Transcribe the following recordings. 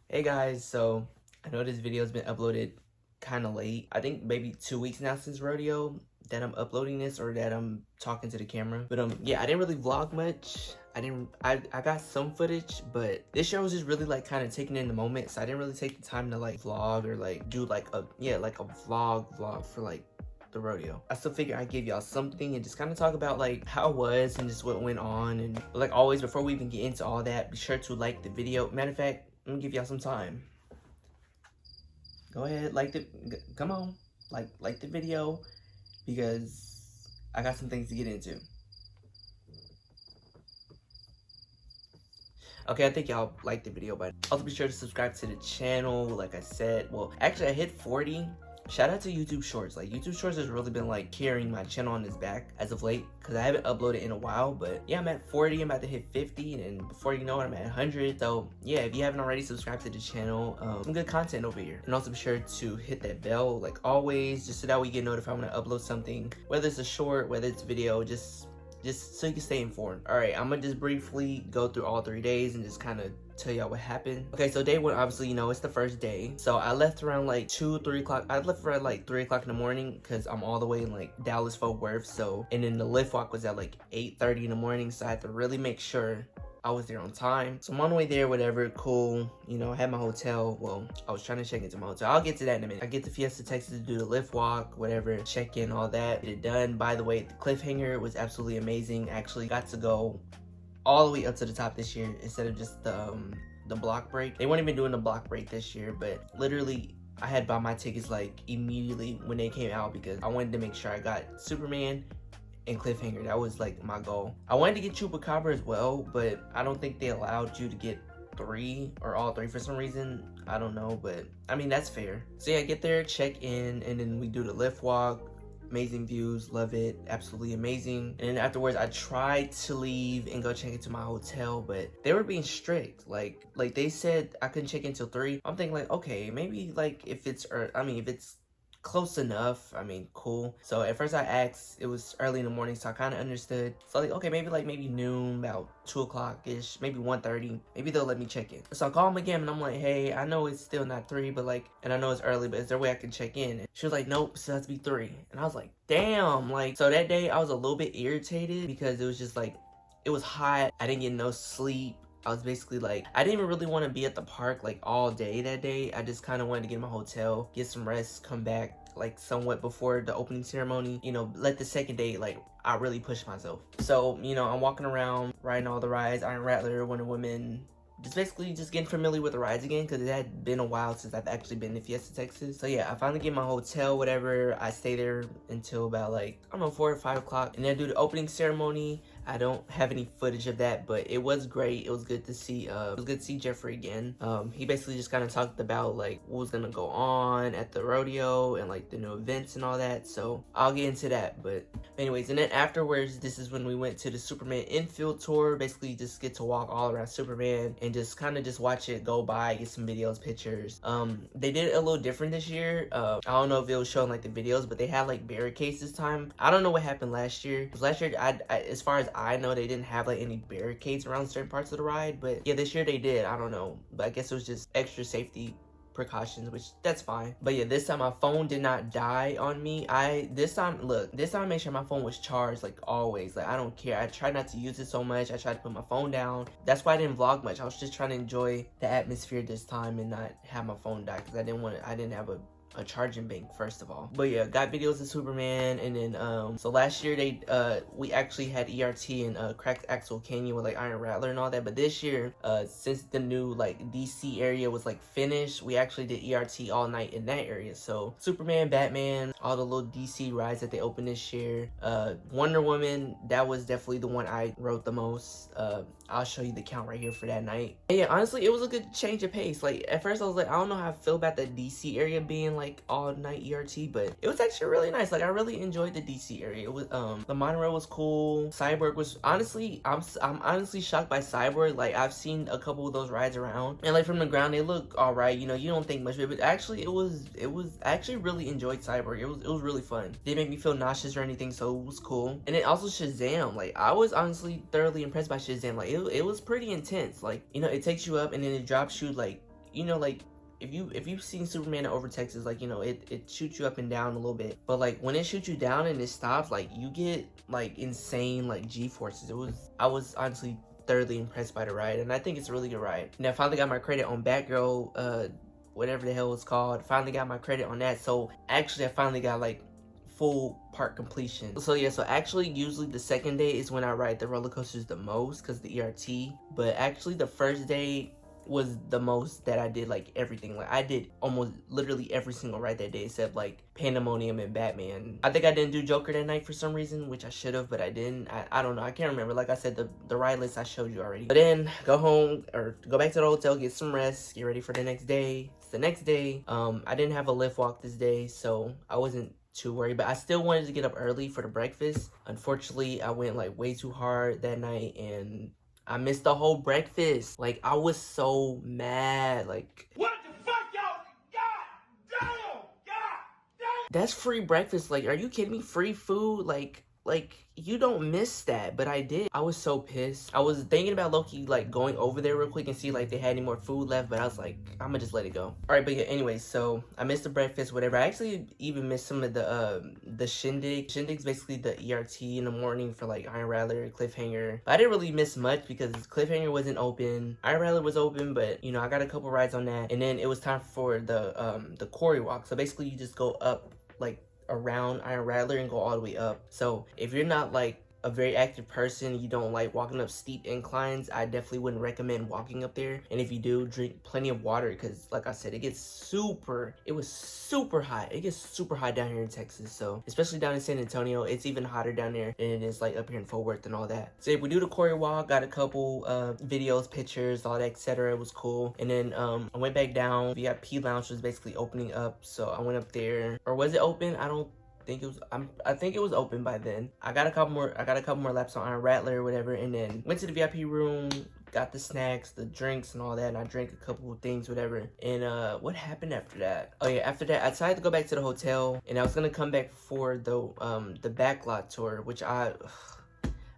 Hey guys, so I know this video has been uploaded kind of late. I think maybe 2 weeks now since rodeo that I'm uploading this or that I'm talking to the camera. But yeah, I didn't really vlog much. I got some footage, but this show was just really like kind of taking in the moment, so I didn't really take the time to like vlog or like do like a vlog for like the rodeo. I still figure I'd give y'all something and just kind of talk about like how it was and just what went on. And like always, before we even get into all that, be sure to like the video. Matter of fact, I'm gonna give y'all some time. Go ahead, come on, like the video, because I got some things to get into. Okay, I think y'all liked the video, but also be sure to subscribe to the channel. Like I said, well, actually I hit 40. Shout out to YouTube Shorts. Like, YouTube Shorts has really been like carrying my channel on its back as of late, because I haven't uploaded in a while. But yeah, I'm at 40. I'm about to hit 50, and before you know it, I'm at 100. So yeah, if you haven't already, subscribed to the channel. Some good content over here. And also be sure to hit that bell like always, just so that we get notified when I upload something, whether it's a short, whether it's video, just so you can stay informed. All right, I'm gonna just briefly go through all 3 days and just kind of tell y'all what happened. Okay, so day one, obviously, you know, it's the first day. So I left around like 3 o'clock. I left around like 3 o'clock in the morning because I'm all the way in like Dallas, Fort Worth. So, and then the lift walk was at like 8:30 in the morning. So I had to really make sure I was there on time. So I'm on the way there, whatever, cool. You know, I had my hotel. Well, I was trying to check into my hotel. I'll get to that in a minute. I get to Fiesta, Texas to do the lift walk, whatever, check in, all that. Get it done. By the way, the cliffhanger was absolutely amazing. Actually got to go all the way up to the top this year instead of just the block break. They weren't even doing the block break this year, but literally I had bought my tickets like immediately when they came out because I wanted to make sure I got Superman and cliffhanger. That was like my goal. I wanted to get Chupacabra as well, but I don't think they allowed you to get 3 or all 3 for some reason. I don't know, but I mean, that's fair. So yeah, get there, check in, and then we do the lift walk. Amazing views, love it, absolutely amazing. And then afterwards, I tried to leave and go check into my hotel, but they were being strict. Like they said I couldn't check in till 3. I'm thinking like, okay, maybe like if it's close enough, I mean, cool. So at first I asked, it was early in the morning, so I kind of understood. So like, okay, maybe noon, about 2 o'clock ish, maybe 1:30, maybe they'll let me check in. So I call them again and I'm like, hey, I know it's still not 3, but like, and I know it's early, but is there a way I can check in? And she was like, nope, it still has to be 3. And I was like, damn. Like, so that day I was a little bit irritated because it was just like, it was hot. I didn't get no sleep. I was basically like, I didn't even really want to be at the park like all day that day. I just kind of wanted to get in my hotel, get some rest, come back like somewhat before the opening ceremony, you know, let the second day, like, I really pushed myself. So, you know, I'm walking around, riding all the rides, Iron Rattler, Wonder Woman, just basically just getting familiar with the rides again because it had been a while since I've actually been to Fiesta, Texas. So yeah, I finally get my hotel, whatever. I stay there until about like, I don't know, 4 or 5 o'clock. And then I do the opening ceremony. I don't have any footage of that, but it was great. It was good to see Jeffrey again. He basically just kind of talked about like what was gonna go on at the rodeo and like the new events and all that. So I'll get into that. But anyways, and then afterwards, this is when we went to the Superman infield tour. Basically just get to walk all around Superman and just kind of just watch it go by, get some videos, pictures. They did it a little different this year. I don't know if it was showing like the videos, but they had like barricades this time. I don't know what happened last year. Because last year, I as far as I know, they didn't have like any barricades around certain parts of the ride, but yeah, this year they did. I don't know, but I guess it was just extra safety precautions, which that's fine. But yeah, this time my phone did not die on me. This time I made sure my phone was charged like always. Like I don't care. I try not to use it so much. I tried to put my phone down. That's why I didn't vlog much. I was just trying to enjoy the atmosphere this time and not have my phone die because I didn't have a charging bank first of all. But yeah, got videos of Superman. And then so last year we actually had ERT and Cracked Axel Canyon with like Iron Rattler and all that. But this year since the new like DC area was like finished, we actually did ERT all night in that area. So Superman, Batman, all the little DC rides that they opened this year. Wonder Woman, that was definitely the one I wrote the most. I'll show you the count right here for that night. And yeah, honestly, it was a good change of pace. Like at first I was like, I don't know how I feel about the DC area being like all night ERT, but it was actually really nice. Like I really enjoyed the DC area. It was the monorail was cool. Cyborg was honestly, I'm honestly shocked by Cyborg. Like I've seen a couple of those rides around, and like from the ground they look all right. You know, you don't think much of it, but actually I actually really enjoyed Cyborg. It was really fun. Didn't make me feel nauseous or anything, so it was cool. And then also Shazam. Like I was honestly thoroughly impressed by Shazam. Like it was pretty intense. Like, you know, it takes you up and then it drops you, like, you know, like, if you've seen Superman over Texas, like, you know, it shoots you up and down a little bit, but like when it shoots you down and it stops, like you get like insane like G-forces. I was honestly thoroughly impressed by the ride, and I think it's a really good ride. And I finally got my credit on Batgirl, whatever the hell it's called. Finally got my credit on that. So actually I finally got like full park completion. So yeah, so actually usually the second day is when I ride the roller coasters the most because the ERT, but actually the first day was the most that I did like everything. Like I did almost literally every single ride that day except like Pandemonium and Batman. I think I didn't do Joker that night for some reason, which I should have, but I didn't. I don't know, I can't remember. Like I said, the ride list I showed you already. But then go home or go back to the hotel, get some rest, get ready for the next day. It's the next day. I didn't have a lift walk this day, so I wasn't too worried, but I still wanted to get up early for the breakfast. Unfortunately, I went like way too hard that night and I missed the whole breakfast. Like, I was so mad. Like, what the fuck, y'all? God damn! God damn! That's free breakfast. Like, are you kidding me? Free food? Like, you don't miss that, but I did. I was so pissed. I was thinking about low-key, like, going over there real quick and see, like, they had any more food left, but I was like, I'm gonna just let it go. All right, but yeah, anyways, so I missed the breakfast, whatever. I actually even missed some of the Shindig. Shindig's basically the ERT in the morning for, like, Iron Rattler, Cliffhanger. But I didn't really miss much because Cliffhanger wasn't open. Iron Rattler was open, but, you know, I got a couple rides on that. And then it was time for the quarry walk. So basically, you just go up, like, around Iron Rattler and go all the way up. So if you're not like a very active person, you don't like walking up steep inclines, I definitely wouldn't recommend walking up there. And if you do, drink plenty of water because like I said, it was super hot. It gets super hot down here in Texas. So especially down in San Antonio, it's even hotter down there than it is like up here in Fort Worth and all that. So if we do the quarry walk, got a couple videos, pictures, all that, etc. It was cool. And then I went back down. VIP lounge was basically opening up, so I went up there. Or was it open? I think it was open by then. I got a couple more laps on Iron Rattler or whatever, and then went to the VIP room, got the snacks, the drinks and all that, and I drank a couple of things, whatever. And what happened after that? Oh yeah, after that I decided to go back to the hotel, and I was gonna come back for the backlot tour, which I'm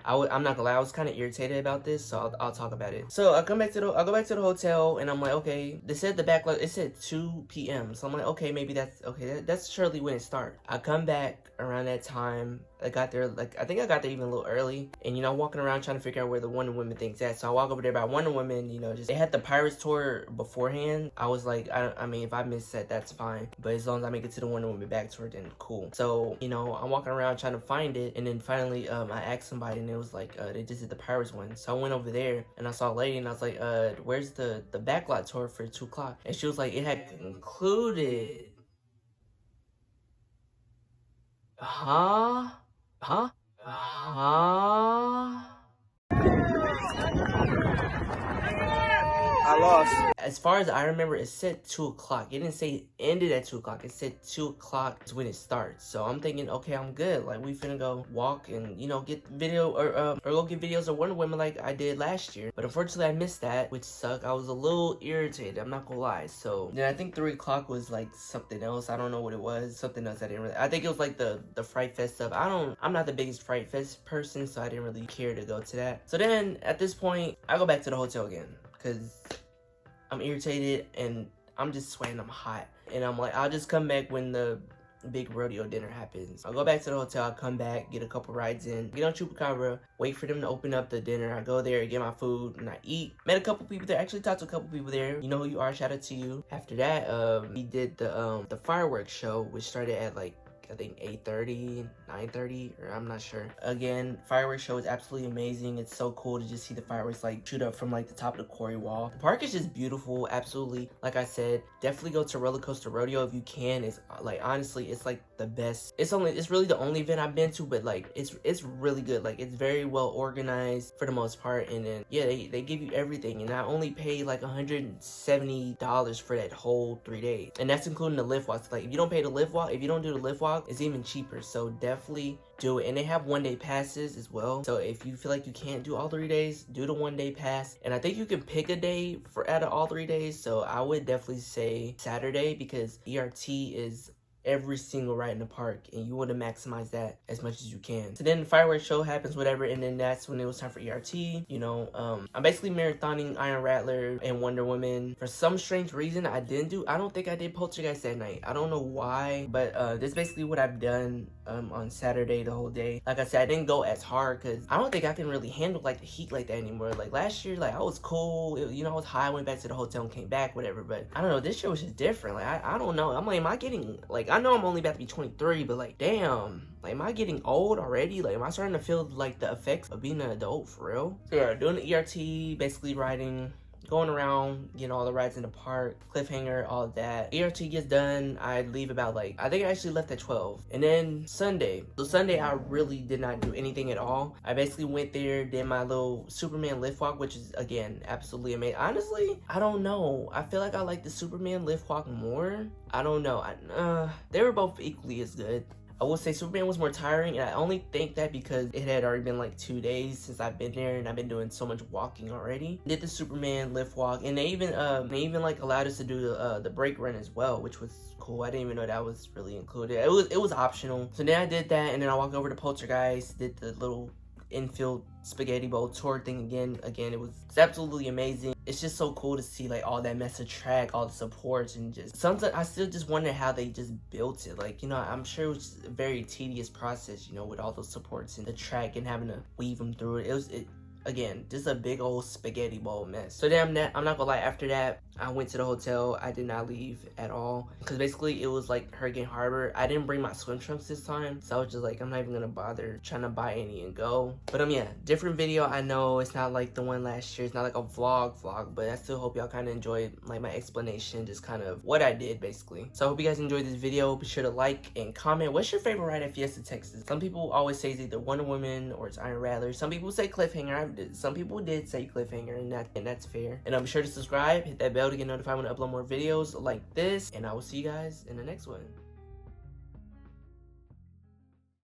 not gonna lie, I was kind of irritated about this, so I'll talk about it. So I'll go back to the hotel, and I'm like, okay, they said the backlot, it said 2 p.m. So I'm like, okay, maybe that's okay. That's surely when it starts. I come back around that time. I got there, like, I think I got there even a little early, and, you know, walking around trying to figure out where the Wonder Woman thing's at. So I walk over there by Wonder Woman, you know, just, they had the Pirates tour beforehand. I was like, I mean, if I miss that, that's fine, but as long as I make it to the Wonder Woman back tour, then cool. So, you know, I'm walking around trying to find it, and then finally, I asked somebody, and it was like, they just did the Pirates one. So I went over there, and I saw a lady, and I was like, where's the backlot tour for 2 o'clock? And she was like, it had concluded. Huh? Huh? Huh? I lost. As far as I remember, it said 2 o'clock. It didn't say it ended at 2 o'clock. It said 2 o'clock is when it starts. So I'm thinking, okay, I'm good. Like, we finna go walk and, you know, get video or go get videos of Wonder Woman like I did last year. But unfortunately, I missed that, which sucked. I was a little irritated. I'm not gonna lie. So then I think 3 o'clock was like something else. I don't know what it was. Something else I didn't really. I think it was like the Fright Fest stuff. I'm not the biggest Fright Fest person, so I didn't really care to go to that. So then at this point, I go back to the hotel again because I'm irritated and I'm just sweating. I'm hot, and I'm like, I'll just come back when the big rodeo dinner happens. I'll go back to the hotel, I'll come back, get a couple rides in, get on Chupacabra, wait for them to open up the dinner. I go there, get my food, and I eat. Met a couple people there, actually talked to a couple people there. You know who you are, shout out to you. After that, we did the fireworks show, which started at like, I think 8:30, 9:30, or I'm not sure. Again, fireworks show is absolutely amazing. It's so cool to just see the fireworks like shoot up from like the top of the quarry wall. The park is just beautiful, absolutely. Like I said, definitely go to Roller Coaster Rodeo if you can. It's like, honestly, it's like the best. It's really the only event I've been to, but like it's really good. Like, it's very well organized for the most part, and then yeah, they give you everything, and I only paid like $170 for that whole 3 days, and that's including the lift walks. Like, if you don't pay the lift walk, if you don't do the lift walk, it's even cheaper. So definitely do it. And they have 1-day passes as well, so if you feel like you can't do all 3 days, do the 1-day pass. And I think you can pick a day for out of all 3 days, so I would definitely say Saturday, because ERT is every single ride in the park, and you want to maximize that as much as you can. So then the fireworks show happens, whatever, and then that's when it was time for ERT. You know, I'm basically marathoning Iron Rattler and Wonder Woman. For some strange reason, I don't think I did Poltergeist that night. I don't know why, but this is basically what I've done on Saturday the whole day. Like I said, I didn't go as hard because I don't think I can really handle like the heat like that anymore. Like last year, like I was cool, you know, I was high, went back to the hotel and came back, whatever. But I don't know, this year was just different. Like I don't know. I'm like, am I getting, like, I know I'm only about to be 23, but like, damn, like, am I getting old already? Like, am I starting to feel like the effects of being an adult for real? So yeah, doing the ERT, basically riding, going around, you know, all the rides in the park, cliffhanger, all of that. ERT gets done, I leave about like, I think I actually left at 12. And then Sunday. So Sunday, I really did not do anything at all. I basically went there, did my little Superman lift walk, which is, again, absolutely amazing. Honestly, I don't know. I feel like I like the Superman lift walk more. I don't know. They were both equally as good. I will say Superman was more tiring, and I only think that because it had already been like 2 days since I've been there, and I've been doing so much walking already. Did the Superman lift walk, and they even like allowed us to do the brake run as well, which was cool. I didn't even know that was really included. It was optional. So then I did that, and then I walked over to Poltergeist, did the little infield spaghetti bowl tour thing again. It's absolutely amazing. It's just so cool to see like all that mess of track, all the supports, and just sometimes I still just wonder how they just built it. Like, you know, I'm sure it was a very tedious process, you know, with all those supports and the track and having to weave them through it. Again, just a big old spaghetti bowl mess. So then I'm not gonna lie, after that, I went to the hotel. I did not leave at all because basically it was like Hurricane Harbor. I didn't bring my swim trunks this time, so I was just like, I'm not even gonna bother trying to buy any and go. But yeah, different video. I know it's not like the one last year. It's not like a vlog, but I still hope y'all kind of enjoyed like my explanation, just kind of what I did basically. So I hope you guys enjoyed this video. Be sure to like and comment. What's your favorite ride at Fiesta Texas? Some people always say it's either Wonder Woman or it's Iron Rattler. Some people say Cliffhanger. Some people did say Cliffhanger, and that's fair. And be sure to subscribe, hit that bell to get notified when I upload more videos like this, and I will see you guys in the next one.